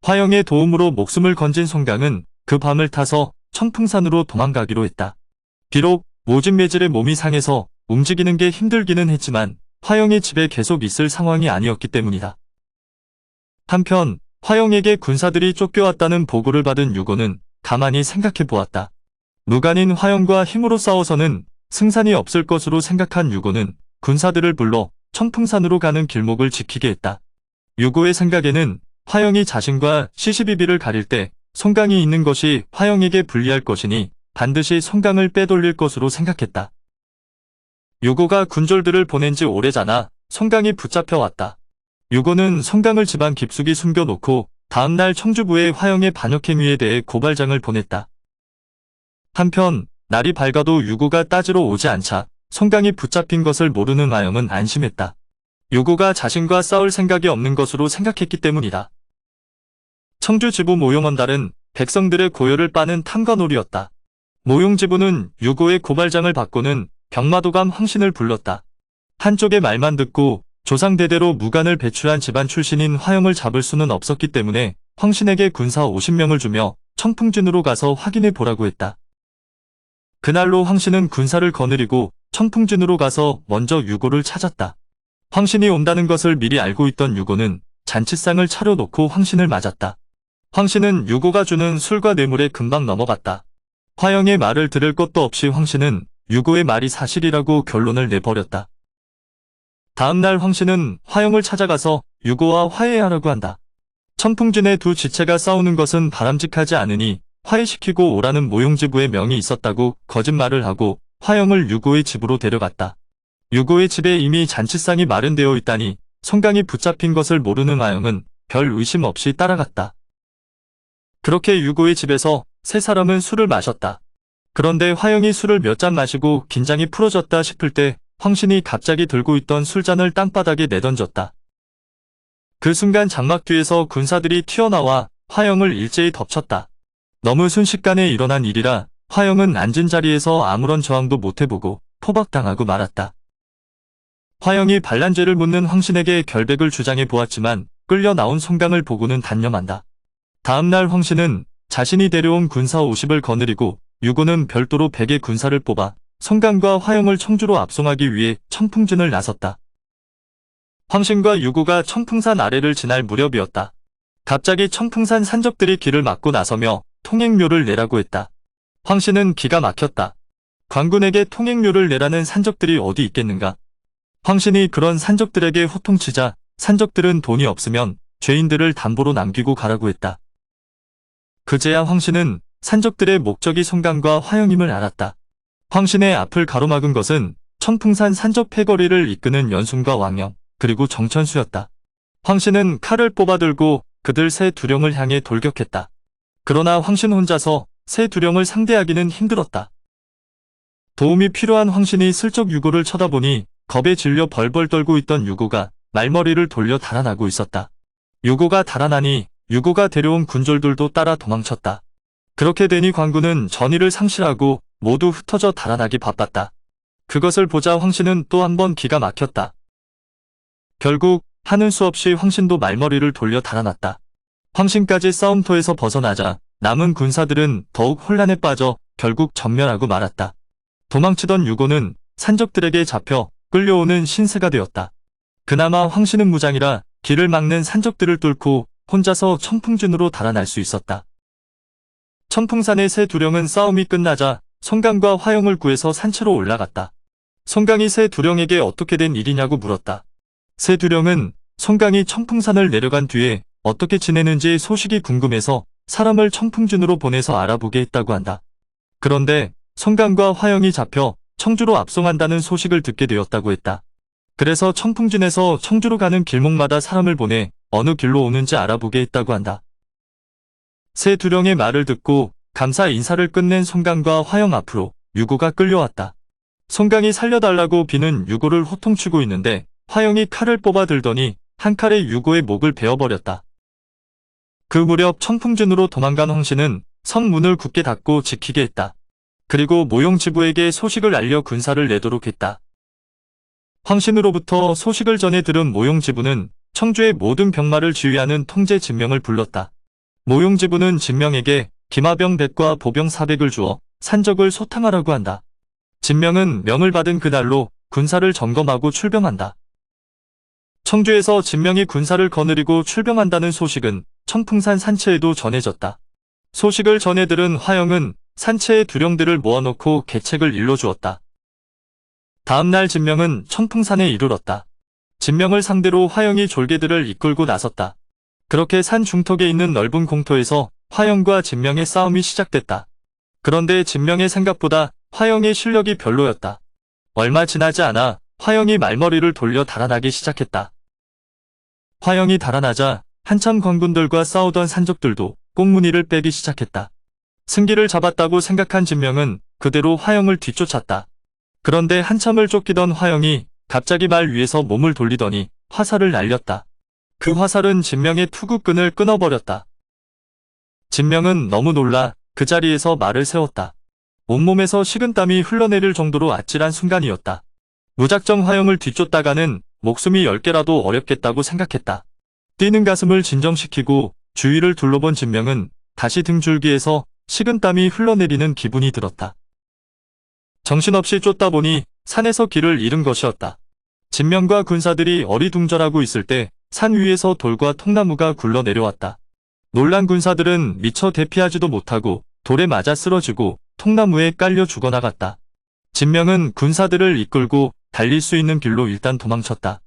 화영의 도움으로 목숨을 건진 송강은 그 밤을 타서 청풍산으로 도망가기로 했다. 비록 모진매질의 몸이 상해서 움직이는 게 힘들기는 했지만 화영이 집에 계속 있을 상황이 아니었기 때문이다. 한편 화영에게 군사들이 쫓겨왔다는 보고를 받은 유고는 가만히 생각해 보았다. 무관인 화영과 힘으로 싸워서는 승산이 없을 것으로 생각한 유고는 군사들을 불러 청풍산으로 가는 길목을 지키게 했다. 유고의 생각에는 화영이 자신과 시시비비를 가릴 때 송강이 있는 것이 화영에게 불리할 것이니 반드시 송강을 빼돌릴 것으로 생각했다. 유고가 군졸들을 보낸 지 오래잖아 송강이 붙잡혀왔다. 유고는 송강을 집안 깊숙이 숨겨놓고 다음날 청주부에 화영의 반역행위에 대해 고발장을 보냈다. 한편 날이 밝아도 유고가 따지러 오지 않자 송강이 붙잡힌 것을 모르는 화영은 안심했다. 유고가 자신과 싸울 생각이 없는 것으로 생각했기 때문이다. 청주지부 모용언달은 백성들의 고열을 빠는 탐관오리였다. 모용지부는 유고의 고발장을 받고는 병마도감 황신을 불렀다. 한쪽의 말만 듣고 조상대대로 무관을 배출한 집안 출신인 화영을 잡을 수는 없었기 때문에 황신에게 군사 50명을 주며 청풍진으로 가서 확인해 보라고 했다. 그날로 황신은 군사를 거느리고 청풍진으로 가서 먼저 유고를 찾았다. 황신이 온다는 것을 미리 알고 있던 유고는 잔치상을 차려놓고 황신을 맞았다. 황신은 유고가 주는 술과 뇌물에 금방 넘어갔다. 화영의 말을 들을 것도 없이 황신은 유고의 말이 사실이라고 결론을 내버렸다. 다음날 황신은 화영을 찾아가서 유고와 화해하라고 한다. 청풍진의 두 지체가 싸우는 것은 바람직하지 않으니 화해시키고 오라는 모용지부의 명이 있었다고 거짓말을 하고 화영을 유고의 집으로 데려갔다. 유고의 집에 이미 잔치상이 마련되어 있다니 송강이 붙잡힌 것을 모르는 화영은 별 의심 없이 따라갔다. 그렇게 유고의 집에서 세 사람은 술을 마셨다. 그런데 화영이 술을 몇 잔 마시고 긴장이 풀어졌다 싶을 때 황신이 갑자기 들고 있던 술잔을 땅바닥에 내던졌다. 그 순간 장막 뒤에서 군사들이 튀어나와 화영을 일제히 덮쳤다. 너무 순식간에 일어난 일이라 화영은 앉은 자리에서 아무런 저항도 못해보고 포박당하고 말았다. 화영이 반란죄를 묻는 황신에게 결백을 주장해 보았지만 끌려 나온 송강을 보고는 단념한다. 다음날 황신은 자신이 데려온 군사 50을 거느리고 유고는 별도로 100의 군사를 뽑아 송강과 화영을 청주로 압송하기 위해 청풍진을 나섰다. 황신과 유고가 청풍산 아래를 지날 무렵이었다. 갑자기 청풍산 산적들이 길을 막고 나서며 통행료를 내라고 했다. 황신은 기가 막혔다. 관군에게 통행료를 내라는 산적들이 어디 있겠는가? 황신이 그런 산적들에게 호통치자 산적들은 돈이 없으면 죄인들을 담보로 남기고 가라고 했다. 그제야 황신은 산적들의 목적이 송강과 화영임을 알았다. 황신의 앞을 가로막은 것은 청풍산 산적 패거리를 이끄는 연순과 왕영, 그리고 정천수였다. 황신은 칼을 뽑아들고 그들 새 두령을 향해 돌격했다. 그러나 황신 혼자서 새 두령을 상대하기는 힘들었다. 도움이 필요한 황신이 슬쩍 유고를 쳐다보니 겁에 질려 벌벌 떨고 있던 유고가 말머리를 돌려 달아나고 있었다. 유고가 달아나니 유고가 데려온 군졸들도 따라 도망쳤다. 그렇게 되니 관군은 전의를 상실하고 모두 흩어져 달아나기 바빴다. 그것을 보자 황신은 또 한 번 기가 막혔다. 결국 하는 수 없이 황신도 말머리를 돌려 달아났다. 황신까지 싸움터에서 벗어나자 남은 군사들은 더욱 혼란에 빠져 결국 전멸하고 말았다. 도망치던 유고는 산적들에게 잡혀 끌려오는 신세가 되었다. 그나마 황신은 무장이라 길을 막는 산적들을 뚫고 혼자서 청풍진으로 달아날 수 있었다. 청풍산의 새 두령은 싸움이 끝나자 송강과 화영을 구해서 산채로 올라갔다. 송강이 새 두령에게 어떻게 된 일이냐고 물었다. 새 두령은 송강이 청풍산을 내려간 뒤에 어떻게 지내는지 소식이 궁금해서 사람을 청풍진으로 보내서 알아보게 했다고 한다. 그런데 송강과 화영이 잡혀 청주로 압송한다는 소식을 듣게 되었다고 했다. 그래서 청풍진에서 청주로 가는 길목마다 사람을 보내 어느 길로 오는지 알아보게 했다고 한다. 새 두령의 말을 듣고 감사 인사를 끝낸 송강과 화영 앞으로 유고가 끌려왔다. 송강이 살려달라고 비는 유고를 호통치고 있는데 화영이 칼을 뽑아 들더니 한 칼에 유고의 목을 베어버렸다. 그 무렵 청풍진으로 도망간 황신은 성문을 굳게 닫고 지키게 했다. 그리고 모용지부에게 소식을 알려 군사를 내도록 했다. 황신으로부터 소식을 전해 들은 모용지부는 청주의 모든 병마를 지휘하는 통제 진명을 불렀다. 모용지부는 진명에게 기마병 100과 보병 400을 주어 산적을 소탕하라고 한다. 진명은 명을 받은 그날로 군사를 점검하고 출병한다. 청주에서 진명이 군사를 거느리고 출병한다는 소식은 청풍산 산채에도 전해졌다. 소식을 전해 들은 화영은 산채의 두령들을 모아놓고 계책을 일러주었다. 다음날 진명은 청풍산에 이르렀다. 진명을 상대로 화영이 졸개들을 이끌고 나섰다. 그렇게 산 중턱에 있는 넓은 공터에서 화영과 진명의 싸움이 시작됐다. 그런데 진명의 생각보다 화영의 실력이 별로였다. 얼마 지나지 않아 화영이 말머리를 돌려 달아나기 시작했다. 화영이 달아나자 한참 광군들과 싸우던 산적들도 꽁무니를 빼기 시작했다. 승기를 잡았다고 생각한 진명은 그대로 화영을 뒤쫓았다. 그런데 한참을 쫓기던 화영이 갑자기 말 위에서 몸을 돌리더니 화살을 날렸다. 그 화살은 진명의 투구끈을 끊어버렸다. 진명은 너무 놀라 그 자리에서 말을 세웠다. 온몸에서 식은땀이 흘러내릴 정도로 아찔한 순간이었다. 무작정 화영을 뒤쫓다가는 목숨이 10개라도 어렵겠다고 생각했다. 뛰는 가슴을 진정시키고 주위를 둘러본 진명은 다시 등줄기에서 식은땀이 흘러내리는 기분이 들었다. 정신없이 쫓다 보니 산에서 길을 잃은 것이었다. 진명과 군사들이 어리둥절하고 있을 때 산 위에서 돌과 통나무가 굴러 내려왔다. 놀란 군사들은 미처 대피하지도 못하고 돌에 맞아 쓰러지고 통나무에 깔려 죽어나갔다. 진명은 군사들을 이끌고 달릴 수 있는 길로 일단 도망쳤다.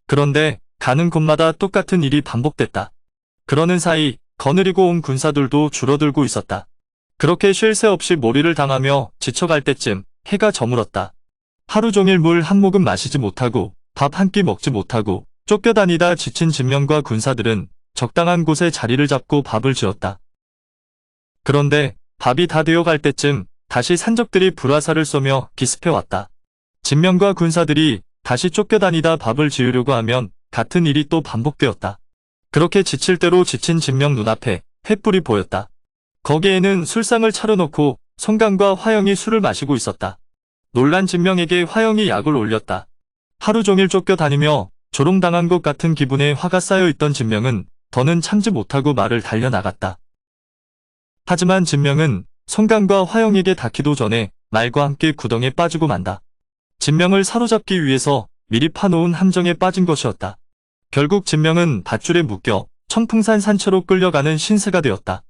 그런데 가는 곳마다 똑같은 일이 반복됐다. 그러는 사이 거느리고 온 군사들도 줄어들고 있었다. 그렇게 쉴 새 없이 몰이를 당하며 지쳐갈 때쯤 해가 저물었다. 하루 종일 물 한 모금 마시지 못하고 밥 한 끼 먹지 못하고 쫓겨다니다 지친 진명과 군사들은 적당한 곳에 자리를 잡고 밥을 지었다. 그런데 밥이 다 되어갈 때쯤 다시 산적들이 불화살을 쏘며 기습해왔다. 진명과 군사들이 다시 쫓겨다니다 밥을 지으려고 하면 같은 일이 또 반복되었다. 그렇게 지칠 대로 지친 진명 눈앞에 횃불이 보였다. 거기에는 술상을 차려놓고 송강과 화영이 술을 마시고 있었다. 놀란 진명에게 화영이 약을 올렸다. 하루 종일 쫓겨다니며 조롱당한 것 같은 기분에 화가 쌓여있던 진명은 더는 참지 못하고 말을 달려나갔다. 하지만 진명은 송강과 화영에게 닿기도 전에 말과 함께 구덩이에 빠지고 만다. 진명을 사로잡기 위해서 미리 파놓은 함정에 빠진 것이었다. 결국 진명은 밧줄에 묶여 청풍산 산채로 끌려가는 신세가 되었다.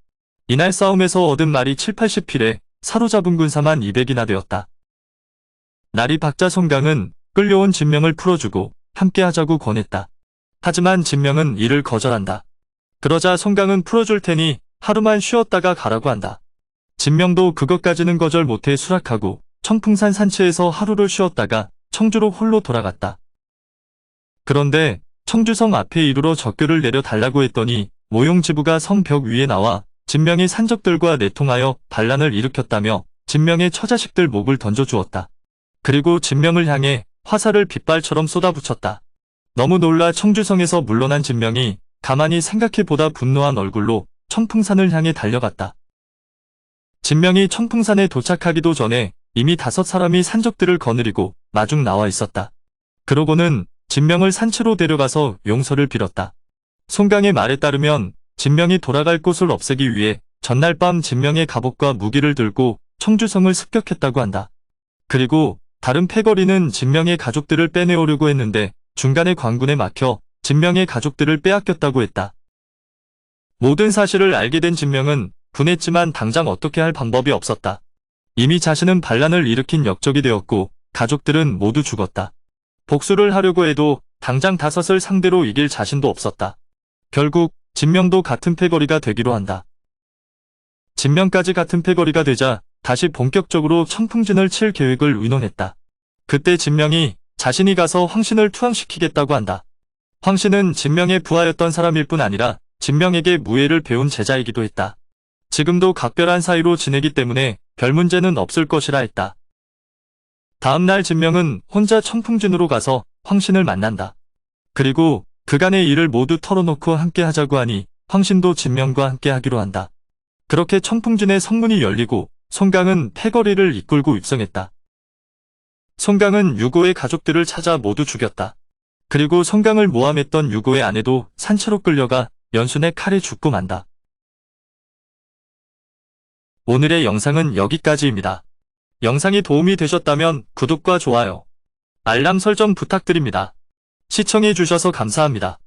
이날 싸움에서 얻은 말이 7~80필에 사로잡은 군사만 200이나 되었다. 날이 밝자 송강은 끌려온 진명을 풀어주고 함께 하자고 권했다. 하지만 진명은 이를 거절한다. 그러자 송강은 풀어줄 테니 하루만 쉬었다가 가라고 한다. 진명도 그것까지는 거절 못해 수락하고 청풍산 산채에서 하루를 쉬었다가 청주로 홀로 돌아갔다. 그런데 청주성 앞에 이르러 적교를 내려 달라고 했더니 모용지부가 성벽 위에 나와 진명이 산적들과 내통하여 반란을 일으켰다며 진명의 처자식들 목을 던져주었다. 그리고 진명을 향해 화살을 빗발처럼 쏟아붙였다. 너무 놀라 청주성에서 물러난 진명이 가만히 생각해보다 분노한 얼굴로 청풍산을 향해 달려갔다. 진명이 청풍산에 도착하기도 전에 이미 5사람이 산적들을 거느리고 마중 나와 있었다. 그러고는 진명을 산채로 데려가서 용서를 빌었다. 송강의 말에 따르면 진명이 돌아갈 곳을 없애기 위해 전날 밤 진명의 갑옷과 무기를 들고 청주성을 습격했다고 한다. 그리고 다른 패거리는 진명의 가족들을 빼내오려고 했는데 중간에 광군에 막혀 진명의 가족들을 빼앗겼다고 했다. 모든 사실을 알게 된 진명은 분했지만 당장 어떻게 할 방법이 없었다. 이미 자신은 반란을 일으킨 역적이 되었고 가족들은 모두 죽었다. 복수를 하려고 해도 당장 5을 상대로 이길 자신도 없었다. 결국 진명도 같은 패거리가 되기로 한다. 진명까지 같은 패거리가 되자 다시 본격적으로 청풍진을 칠 계획을 의논했다. 그때 진명이 자신이 가서 황신을 투항시키겠다고 한다. 황신은 진명의 부하였던 사람일 뿐 아니라 진명에게 무예를 배운 제자이기도 했다. 지금도 각별한 사이로 지내기 때문에 별 문제는 없을 것이라 했다. 다음날 진명은 혼자 청풍진으로 가서 황신을 만난다. 그리고 그간의 일을 모두 털어놓고 함께 하자고 하니 황신도 진명과 함께 하기로 한다. 그렇게 청풍진의 성문이 열리고 송강은 패거리를 이끌고 입성했다. 송강은 유고의 가족들을 찾아 모두 죽였다. 그리고 송강을 모함했던 유고의 아내도 산채로 끌려가 연순의 칼에 죽고 만다. 오늘의 영상은 여기까지입니다. 영상이 도움이 되셨다면 구독과 좋아요, 알람 설정 부탁드립니다. 시청해주셔서 감사합니다.